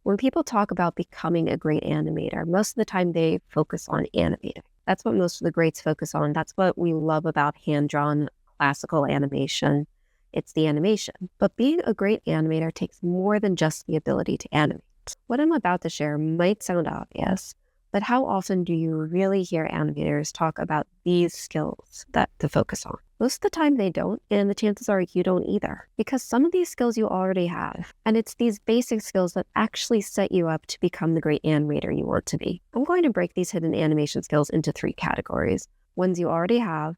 When people talk about becoming a great animator, most of the time they focus on animating. That's what most of the greats focus on. That's what we love about hand-drawn classical animation. It's the animation. But being a great animator takes more than just the ability to animate. What I'm about to share might sound obvious, but how often do you really hear animators talk about these skills to focus on? Most of the time they don't, and the chances are you don't either, because some of these skills you already have, and it's these basic skills that actually set you up to become the great animator you want to be. I'm going to break these hidden animation skills into 3 categories: ones you already have,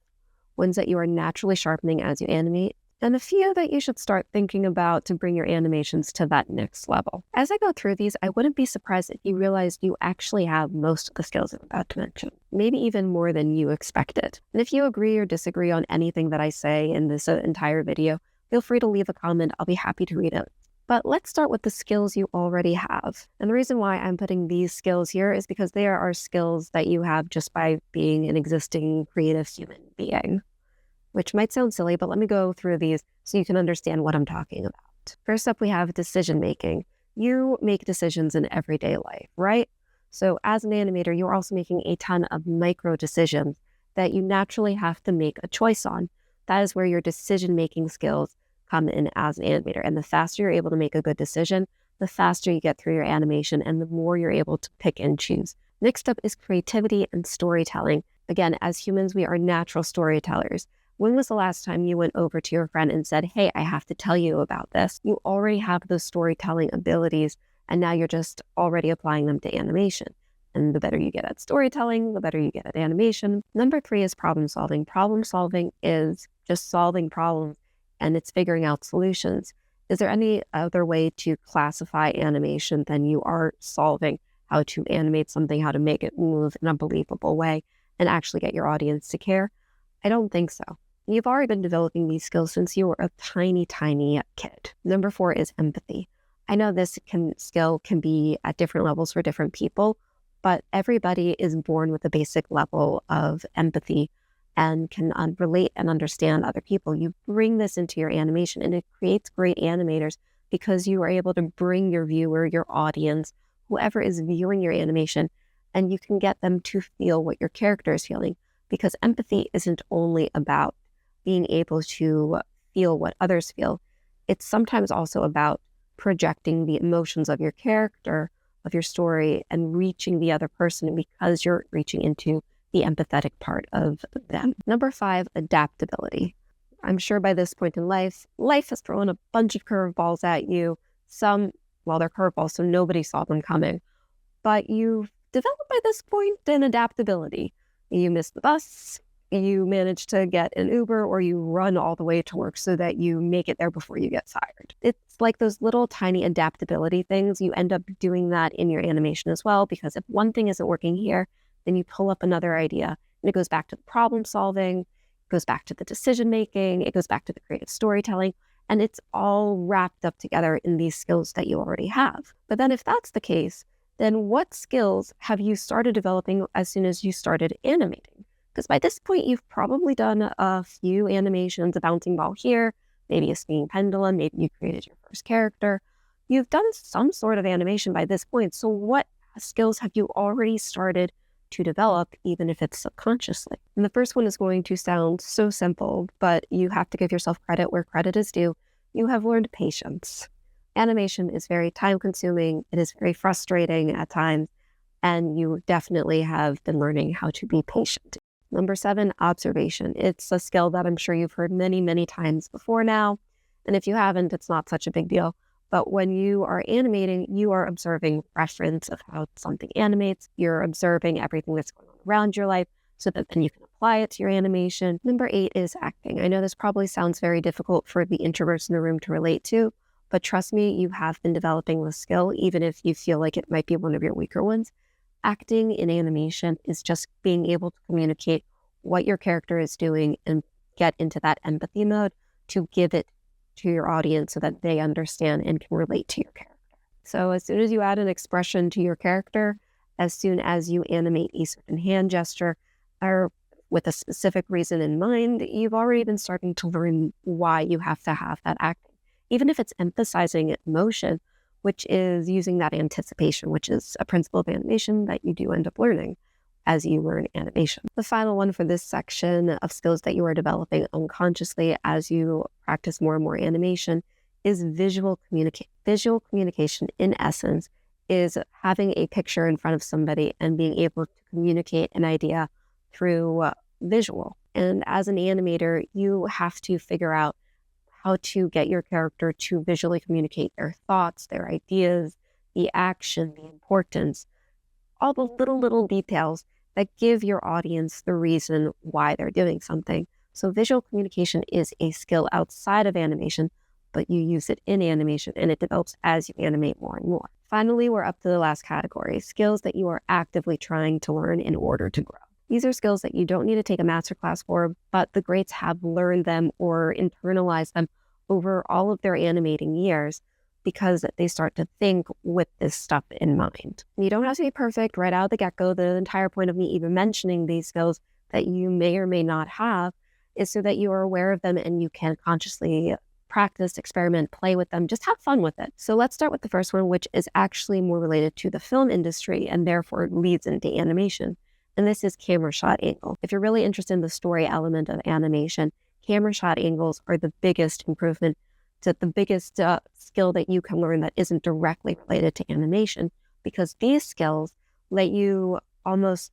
ones that you are naturally sharpening as you animate, and a few that you should start thinking about to bring your animations to that next level. As I go through these, I wouldn't be surprised if you realized you actually have most of the skills I'm about to mention, maybe even more than you expected. And if you agree or disagree on anything that I say in this entire video, feel free to leave a comment. I'll be happy to read it. But let's start with the skills you already have. And the reason why I'm putting these skills here is because they are skills that you have just by being an existing creative human being, which might sound silly, but let me go through these so you can understand what I'm talking about. First up, we have decision making. You make decisions in everyday life, right? So as an animator, you're also making a ton of micro decisions that you naturally have to make a choice on. That is where your decision-making skills come in as an animator. And the faster you're able to make a good decision, the faster you get through your animation and the more you're able to pick and choose. Next up is creativity and storytelling. Again, as humans, we are natural storytellers. When was the last time you went over to your friend and said, hey, I have to tell you about this? You already have those storytelling abilities, and now you're just already applying them to animation. And the better you get at storytelling, the better you get at animation. Number 3 is problem solving. Problem solving is just solving problems, and it's figuring out solutions. Is there any other way to classify animation than you are solving how to animate something, how to make it move in a believable way, and actually get your audience to care? I don't think so. You've already been developing these skills since you were a tiny, tiny kid. Number 4 is empathy. I know this skill can be at different levels for different people, but everybody is born with a basic level of empathy and can relate and understand other people. You bring this into your animation, and it creates great animators because you are able to bring your viewer, your audience, whoever is viewing your animation, and you can get them to feel what your character is feeling, because empathy isn't only about being able to feel what others feel. It's sometimes also about projecting the emotions of your character, of your story, and reaching the other person because you're reaching into the empathetic part of them. Number 5, adaptability. I'm sure by this point in life has thrown a bunch of curveballs at you. Some, well, they're curveballs, so nobody saw them coming. But you've developed by this point an adaptability. You miss the bus, you manage to get an Uber, or you run all the way to work so that you make it there before you get fired. It's like those little tiny adaptability things. You end up doing that in your animation as well, because if one thing isn't working here, then you pull up another idea, and it goes back to the problem solving, it goes back to the decision making, it goes back to the creative storytelling, and it's all wrapped up together in these skills that you already have. But then if that's the case, then what skills have you started developing as soon as you started animating? Because by this point, you've probably done a few animations, a bouncing ball here, maybe a swinging pendulum, maybe you created your first character. You've done some sort of animation by this point. So what skills have you already started to develop, even if it's subconsciously? And the first one is going to sound so simple, but you have to give yourself credit where credit is due. You have learned patience. Animation is very time-consuming. It is very frustrating at times, and you definitely have been learning how to be patient. Number 7, observation. It's a skill that I'm sure you've heard many, many times before now, and if you haven't, it's not such a big deal. But when you are animating, you are observing reference of how something animates. You're observing everything that's going on around your life so that then you can apply it to your animation. Number 8 is acting. I know this probably sounds very difficult for the introverts in the room to relate to, but trust me, you have been developing the skill, even if you feel like it might be one of your weaker ones. Acting in animation is just being able to communicate what your character is doing and get into that empathy mode to give it to your audience so that they understand and can relate to your character. So as soon as you add an expression to your character, as soon as you animate a certain hand gesture or with a specific reason in mind, you've already been starting to learn why you have to have that acting. Even if it's emphasizing emotion, which is using that anticipation, which is a principle of animation that you do end up learning as you learn animation. The final one for this section of skills that you are developing unconsciously as you practice more and more animation is visual communication. Visual communication, in essence, is having a picture in front of somebody and being able to communicate an idea through visual. And as an animator, you have to figure out how to get your character to visually communicate their thoughts, their ideas, the action, the importance, all the little details that give your audience the reason why they're doing something. So visual communication is a skill outside of animation, but you use it in animation and it develops as you animate more and more. Finally, we're up to the last category, skills that you are actively trying to learn in order to grow. These are skills that you don't need to take a masterclass for, but the greats have learned them or internalized them over all of their animating years because they start to think with this stuff in mind. You don't have to be perfect right out of the get-go. The entire point of me even mentioning these skills that you may or may not have is so that you are aware of them and you can consciously practice, experiment, play with them, just have fun with it. So let's start with the first one, which is actually more related to the film industry and therefore leads into animation. And this is camera shot angle. If you're really interested in the story element of animation, camera shot angles are the biggest improvement, to the biggest skill that you can learn that isn't directly related to animation, because these skills let you almost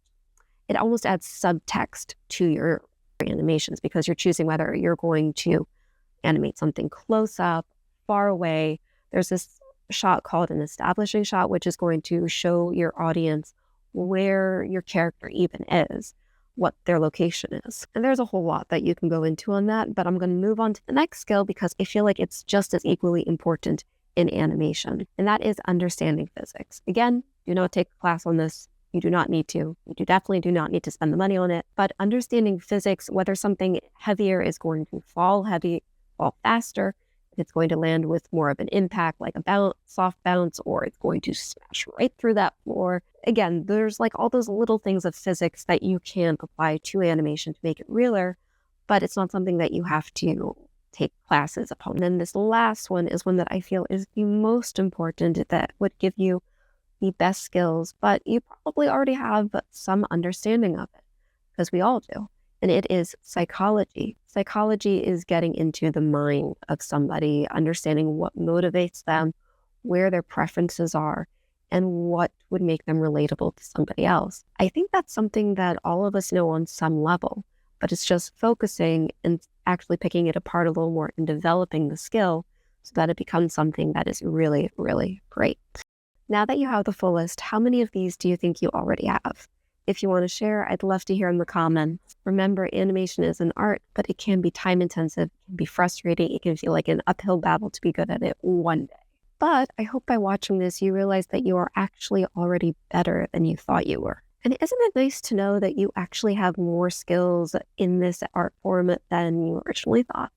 adds subtext to your animations because you're choosing whether you're going to animate something close up, far away. There's this shot called an establishing shot, which is going to show your audience where your character even is, what their location is. And there's a whole lot that you can go into on that, but I'm going to move on to the next skill because I feel like it's just as equally important in animation, and that is understanding physics. Again, do not take a class on this. You do not need to. You definitely do not need to spend the money on it, but understanding physics, whether something heavier is going to fall faster, if it's going to land with more of an impact, like a soft bounce, or it's going to smash right through that floor. Again, there's like all those little things of physics that you can apply to animation to make it realer, but it's not something that you have to take classes upon. And then this last one is one that I feel is the most important, that would give you the best skills, but you probably already have some understanding of it, because we all do. And it is psychology. Psychology is getting into the mind of somebody, understanding what motivates them, where their preferences are, and what would make them relatable to somebody else. I think that's something that all of us know on some level, but it's just focusing and actually picking it apart a little more and developing the skill so that it becomes something that is really, really great. Now that you have the full list, how many of these do you think you already have? If you want to share, I'd love to hear in the comments. Remember, animation is an art, but it can be time intensive, it can be frustrating, it can feel like an uphill battle to be good at it one day. But I hope by watching this, you realize that you are actually already better than you thought you were. And isn't it nice to know that you actually have more skills in this art form than you originally thought?